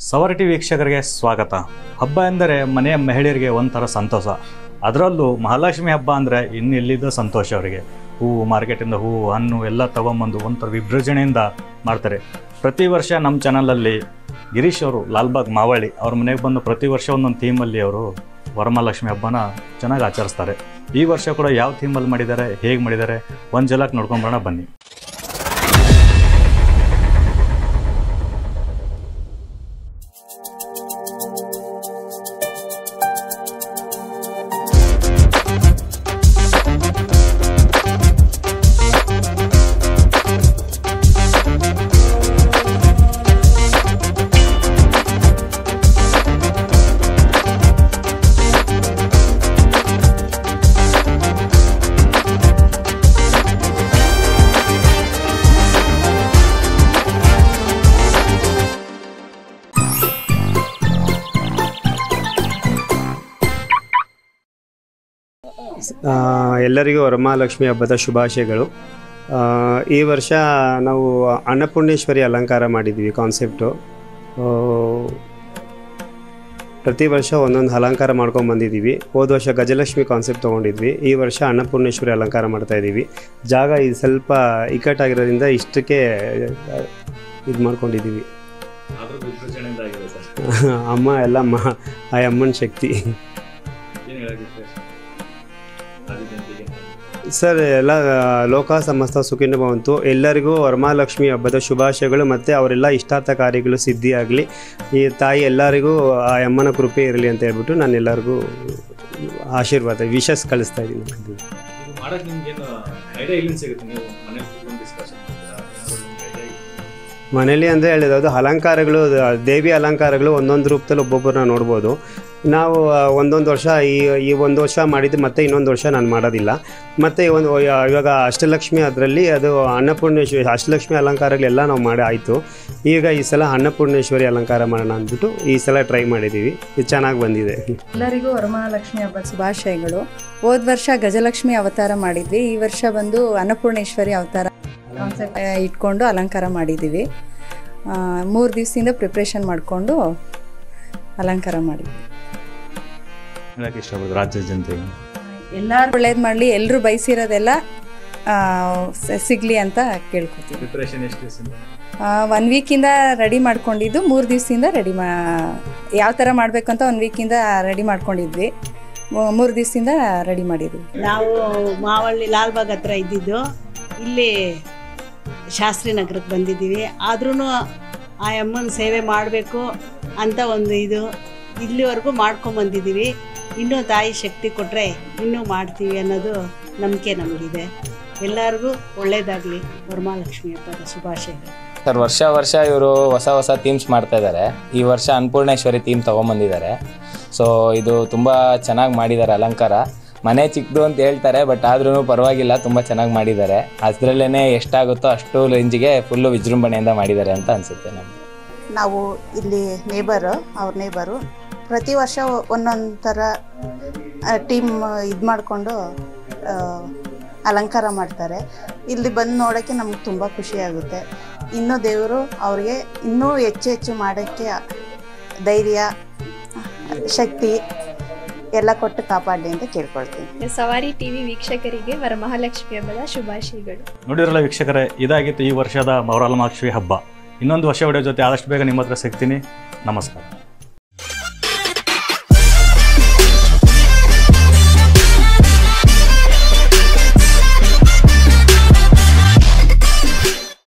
ಸವರ್ T ವೀಕ್ಷಕರಿಗೆ ಸ್ವಾಗತ. ಹಬ್ಬ ಎಂದರೆ ಮನೆಯ ಮಹಿಳೆಯರಿಗೆ ಒಂಥರ ಸಂತೋಷ. ಅದರಲ್ಲೂ ಮಹಾಲಕ್ಷ್ಮಿ ಹಬ್ಬ ಅಂದರೆ ಇನ್ನೆಲ್ಲಿದ್ದ ಸಂತೋಷ ಅವರಿಗೆ. ಹೂವು, ಮಾರ್ಕೆಟಿಂದ ಹೂವು, ಹಣ್ಣು ಎಲ್ಲ ತೊಗೊಂಬಂದು ಒಂಥರ ವಿಜೃಂಭಣೆಯಿಂದ ಮಾಡ್ತಾರೆ. ಪ್ರತಿ ವರ್ಷ ನಮ್ಮ ಚಾನಲಲ್ಲಿ ಗಿರೀಶ್ ಅವರು ಲಾಲ್ಬಾಗ್ ಮಾವಳ್ಳಿ ಅವ್ರ ಮನೆಗೆ ಬಂದು ಪ್ರತಿ ವರ್ಷ ಒಂದೊಂದು ಥೀಮಲ್ಲಿ ಅವರು ವರಮಹಾಲಕ್ಷ್ಮಿ ಹಬ್ಬನ ಚೆನ್ನಾಗಿ ಆಚರಿಸ್ತಾರೆ. ಈ ವರ್ಷ ಕೂಡ ಯಾವ ಥೀಮಲ್ಲಿ ಮಾಡಿದ್ದಾರೆ, ಹೇಗೆ ಮಾಡಿದ್ದಾರೆ, ಒಂದು ಝಲಕ್ ನೋಡ್ಕೊಂಬರೋಣ ಬನ್ನಿ. ಎಲ್ಲರಿಗೂ ವರಮಹಾಲಕ್ಷ್ಮಿ ಹಬ್ಬದ ಶುಭಾಶಯಗಳು. ಈ ವರ್ಷ ನಾವು ಅನ್ನಪೂರ್ಣೇಶ್ವರಿ ಅಲಂಕಾರ ಮಾಡಿದ್ವಿ. ಕಾನ್ಸೆಪ್ಟು ಪ್ರತಿ ವರ್ಷ ಒಂದೊಂದು ಅಲಂಕಾರ ಮಾಡ್ಕೊಂಡು ಬಂದಿದ್ದೀವಿ. ಹೋದ ವರ್ಷ ಗಜಲಕ್ಷ್ಮಿ ಕಾನ್ಸೆಪ್ಟ್ ತೊಗೊಂಡಿದ್ವಿ. ಈ ವರ್ಷ ಅನ್ನಪೂರ್ಣೇಶ್ವರಿ ಅಲಂಕಾರ ಮಾಡ್ತಾಯಿದ್ದೀವಿ. ಜಾಗ ಇದು ಸ್ವಲ್ಪ ಇಕ್ಕಟ್ಟಾಗಿರೋದ್ರಿಂದ ಇಷ್ಟಕ್ಕೆ ಇದು ಮಾಡ್ಕೊಂಡಿದ್ದೀವಿ. ಅಮ್ಮ ಎಲ್ಲ ಆ ಅಮ್ಮನ ಶಕ್ತಿ ಸರ್. ಎಲ್ಲ ಲೋಕ ಸಮಸ್ತ ಸುಖಿನ ಭವಂತು. ಎಲ್ಲರಿಗೂ ವರಮಹಾಲಕ್ಷ್ಮಿ ಹಬ್ಬದ ಶುಭಾಶಯಗಳು ಮತ್ತು ಅವರೆಲ್ಲ ಇಷ್ಟಾರ್ಥ ಕಾರ್ಯಗಳು ಸಿದ್ಧಿಯಾಗಲಿ. ಈ ತಾಯಿ ಎಲ್ಲರಿಗೂ ಆ ಅಮ್ಮನ ಕೃಪೆ ಇರಲಿ ಅಂತ ಹೇಳ್ಬಿಟ್ಟು ನಾನು ಎಲ್ಲರಿಗೂ ಆಶೀರ್ವಾದ ವಿಶಸ್ ಕಳಿಸ್ತಾ ಇದ್ದೀನಿ. ಮನೇಲಿ ಅಂದರೆ ಹೇಳಿದ್ದು ಅಲಂಕಾರಗಳು, ದೇವಿ ಅಲಂಕಾರಗಳು ಒಂದೊಂದು ರೂಪದಲ್ಲಿ ಒಬ್ಬೊಬ್ಬರನ್ನ ನೋಡ್ಬೋದು. ನಾವು ಒಂದೊಂದು ವರ್ಷ ಈ ಒಂದು ವರ್ಷ ಮಾಡಿದ್ದು ಮತ್ತು ಇನ್ನೊಂದು ವರ್ಷ ನಾನು ಮಾಡೋದಿಲ್ಲ. ಮತ್ತು ಇವಾಗ ಅಷ್ಟಲಕ್ಷ್ಮಿ ಅದರಲ್ಲಿ ಅದು ಅನ್ನಪೂರ್ಣೇಶ್ವರಿ ಅಷ್ಟಲಕ್ಷ್ಮಿ ಅಲಂಕಾರಗಳೆಲ್ಲ ನಾವು ಮಾಡಿ ಆಯಿತು. ಈಗ ಈ ಸಲ ಅನ್ನಪೂರ್ಣೇಶ್ವರಿ ಅಲಂಕಾರ ಮಾಡೋಣ ಅಂದ್ಬಿಟ್ಟು ಈ ಸಲ ಟ್ರೈ ಮಾಡಿದ್ದೀವಿ. ಇದು ಚೆನ್ನಾಗಿ ಬಂದಿದೆ. ಎಲ್ಲರಿಗೂ ವರಮಹಾಲಕ್ಷ್ಮಿ ಹಬ್ಬದ ಶುಭಾಶಯಗಳು. ಹೋದ ವರ್ಷ ಗಜಲಕ್ಷ್ಮಿ ಅವತಾರ ಮಾಡಿದ್ವಿ. ಈ ವರ್ಷ ಬಂದು ಅನ್ನಪೂರ್ಣೇಶ್ವರಿ ಅವತಾರ ಇಟ್ಕೊಂಡು ಅಲಂಕಾರ ಮಾಡಿದ್ದೀವಿ. 3 ದಿವಸದಿಂದ ಪ್ರಿಪ್ರೇಷನ್ ಮಾಡಿಕೊಂಡು ಅಲಂಕಾರ ಮಾಡಿದ್ವಿ. ರಾಜ್ಯ ಜನತೆಗೆ ಎಲ್ಲರೂ ಒಳ್ಳೇದು ಮಾಡಲಿ, ಎಲ್ಲರೂ ಬಯಸಿರೋದೆಲ್ಲ ಸಿಗಲಿ ಅಂತ ಕೇಳ್ಕೊತೀವಿ. 1 ವೀಕಿಂದ ರೆಡಿ ಮಾಡ್ಕೊಂಡಿದ್ದು, 3 ದಿವಸದಿಂದ ಯಾವ ಥರ ಮಾಡಬೇಕು ಅಂತ 1 ವೀಕಿಂದ ರೆಡಿ ಮಾಡ್ಕೊಂಡಿದ್ವಿ. 3 ದಿವಸದಿಂದ ರೆಡಿ ಮಾಡಿದ್ವಿ. ನಾವು ಮಾವಳ್ಳಿ ಲಾಲ್ಬಾಗ್ ಹತ್ರ ಇದ್ದಿದ್ದು, ಇಲ್ಲಿ ಶಾಸ್ತ್ರಿ ನಗರಕ್ಕೆ ಬಂದಿದ್ದೀವಿ. ಆದ್ರೂ ಆ ಅಮ್ಮನ ಸೇವೆ ಮಾಡಬೇಕು ಅಂತ ಒಂದು ಇಲ್ಲಿವರೆಗೂ ಮಾಡ್ಕೊಂಬಂದಿದ್ದೀವಿ. ಇನ್ನೂ ತಾಯಿ ಶಕ್ತಿ ಕೊಟ್ಟರೆ ಇನ್ನೂ ಮಾಡ್ತೀವಿ ಅನ್ನೋದು ನಂಬಿಕೆ ನಮಗಿದೆ. ಎಲ್ಲರಿಗೂ ಒಳ್ಳೆಯದಾಗಲಿ. ವರಮಹಾಲಕ್ಷ್ಮಿ ಹಬ್ಬದ ಶುಭಾಶಯಗಳು ಸರ್. ವರ್ಷ ಇವರು ಹೊಸ ಥೀಮ್ಸ್ ಮಾಡ್ತಾ ಇದ್ದಾರೆ. ಈ ವರ್ಷ ಅನ್ನಪೂರ್ಣೇಶ್ವರಿ ಥೀಮ್ ತೊಗೊಂಬಂದಿದ್ದಾರೆ. ಸೊ ಇದು ತುಂಬ ಚೆನ್ನಾಗಿ ಮಾಡಿದ್ದಾರೆ ಅಲಂಕಾರ. ಮನೆ ಚಿಕ್ಕದು ಅಂತ ಹೇಳ್ತಾರೆ, ಬಟ್ ಆದ್ರೂ ಪರವಾಗಿಲ್ಲ, ತುಂಬ ಚೆನ್ನಾಗಿ ಮಾಡಿದ್ದಾರೆ. ಅದರಲ್ಲೇ ಎಷ್ಟಾಗುತ್ತೋ ಅಷ್ಟು ರೇಂಜಿಗೆ ಫುಲ್ಲು ವಿಜೃಂಭಣೆಯಿಂದ ಮಾಡಿದ್ದಾರೆ ಅಂತ ಅನಿಸುತ್ತೆ ನಮಗೆ. ನಾವು ಇಲ್ಲಿ ಅವ್ರ ನೇಬರು ಪ್ರತಿ ವರ್ಷ ಒಂದೊಂದು ಥರ ಟೀಮ್ ಇದು ಮಾಡಿಕೊಂಡು ಅಲಂಕಾರ ಮಾಡ್ತಾರೆ. ಇಲ್ಲಿ ಬಂದು ನೋಡೋಕ್ಕೆ ನಮ್ಗೆ ತುಂಬ ಖುಷಿಯಾಗುತ್ತೆ. ಇನ್ನೂ ದೇವರು ಅವ್ರಿಗೆ ಇನ್ನೂ ಹೆಚ್ಚು ಮಾಡೋಕ್ಕೆ ಧೈರ್ಯ, ಶಕ್ತಿ ಎಲ್ಲ ಕೊಟ್ಟು ಕಾಪಾಡಲಿ ಅಂತ ಕೇಳ್ಕೊಳ್ತೀನಿ. ಸವಾರಿ ಟಿವಿ ವೀಕ್ಷಕರಿಗೆ ವರಮಹಾಲಕ್ಷ್ಮಿ ಹಬ್ಬದ ಶುಭಾಶಯಗಳು. ನೋಡಿದ್ರಲ್ಲ ವೀಕ್ಷಕರೇ, ಇದಾಗಿತ್ತು ಈ ವರ್ಷದ ವರಮಹಾಲಕ್ಷ್ಮಿ ಹಬ್ಬ. ಇನ್ನೊಂದು ವರ್ಷ ವಿಡಿಯೋ ಜೊತೆ ಆದಷ್ಟು ಬೇಗ ನಿಮ್ಮ ಹತ್ರ ಸಿಗ್ತೀನಿ. ನಮಸ್ಕಾರ.